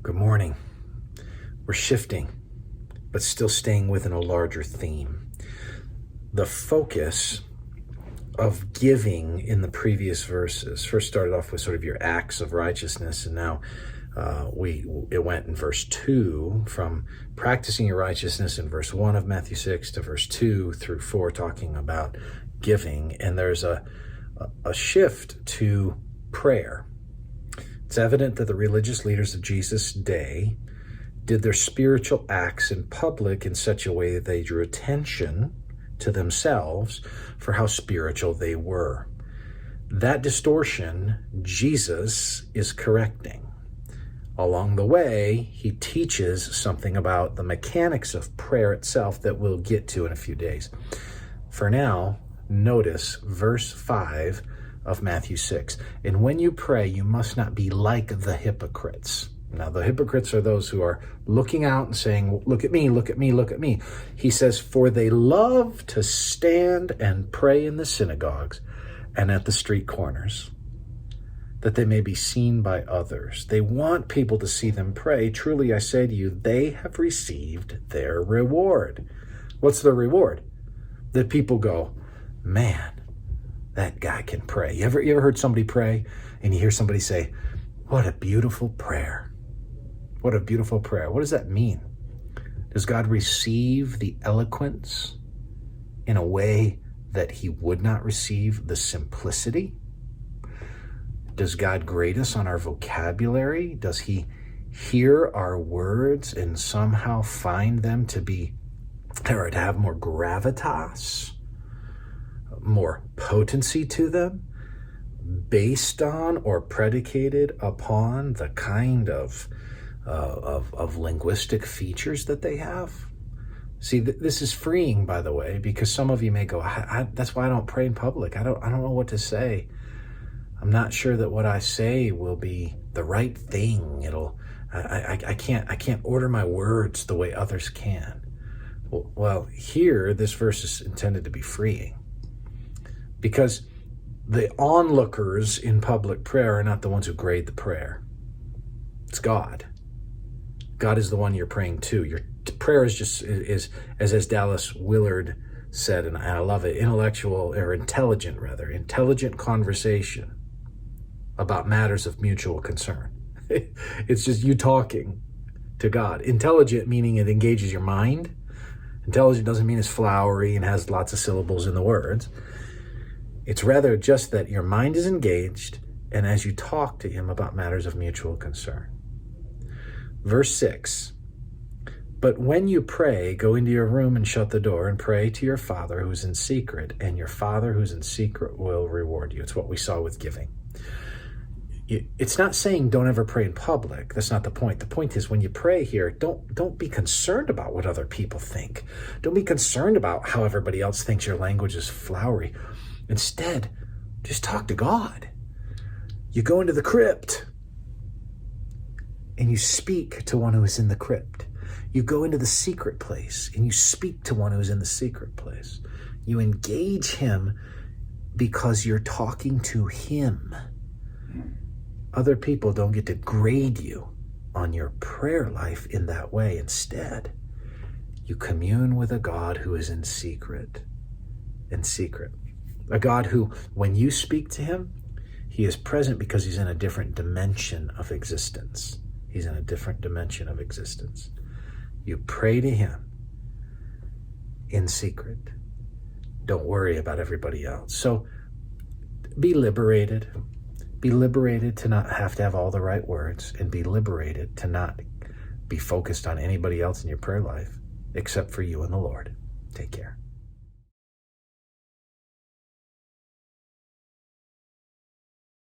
Good morning. We're shifting, but still staying within a larger theme. The focus of giving in the previous verses first started off with sort of your acts of righteousness, and now it went in verse 2 from practicing your righteousness in verse 1 of Matthew 6 to verse 2 through 4 talking about giving, and there's a shift to prayer. It's evident that the religious leaders of Jesus' day did their spiritual acts in public in such a way that they drew attention to themselves for how spiritual they were. That distortion, Jesus is correcting. Along the way, he teaches something about the mechanics of prayer itself that we'll get to in a few days. For now, notice verse 5 of Matthew 6. And when you pray, you must not be like the hypocrites. Now, the hypocrites are those who are looking out and saying, look at me, look at me, look at me. He says, for they love to stand and pray in the synagogues and at the street corners, that they may be seen by others. They want people to see them pray. Truly, I say to you, they have received their reward. What's the reward? That people go, man, that guy can pray. You ever heard somebody pray and you hear somebody say, what a beautiful prayer. What a beautiful prayer. What does that mean? Does God receive the eloquence in a way that he would not receive the simplicity? Does God grade us on our vocabulary? Does he hear our words and somehow find them to have more gravitas, more potency to them, based on or predicated upon the kind of linguistic features that they have? See, this is freeing, by the way, because some of you may go, that's why I don't pray in public. I don't know what to say. I'm not sure that what I say will be the right thing. I can't order my words the way others can. Well, here, this verse is intended to be freeing, because the onlookers in public prayer are not the ones who grade the prayer. It's God. God is the one you're praying to. Your prayer is as Dallas Willard said, and I love it, intelligent conversation about matters of mutual concern. It's just you talking to God. Intelligent meaning it engages your mind. Intelligent doesn't mean it's flowery and has lots of syllables in the words. It's rather just that your mind is engaged, and as you talk to him about matters of mutual concern. Verse 6, but when you pray, go into your room and shut the door and pray to your Father who's in secret, and your Father who's in secret will reward you. It's what we saw with giving. It's not saying don't ever pray in public. That's not the point. The point is when you pray here, don't be concerned about what other people think. Don't be concerned about how everybody else thinks your language is flowery. Instead, just talk to God. You go into the crypt and you speak to one who is in the crypt. You go into the secret place and you speak to one who is in the secret place. You engage him because you're talking to him. Other people don't get to grade you on your prayer life in that way. Instead, you commune with a God who is in secret. A God who, when you speak to him, he is present because he's in a different dimension of existence. He's in a different dimension of existence. You pray to him in secret. Don't worry about everybody else. So be liberated. Be liberated to not have to have all the right words, and be liberated to not be focused on anybody else in your prayer life except for you and the Lord. Take care.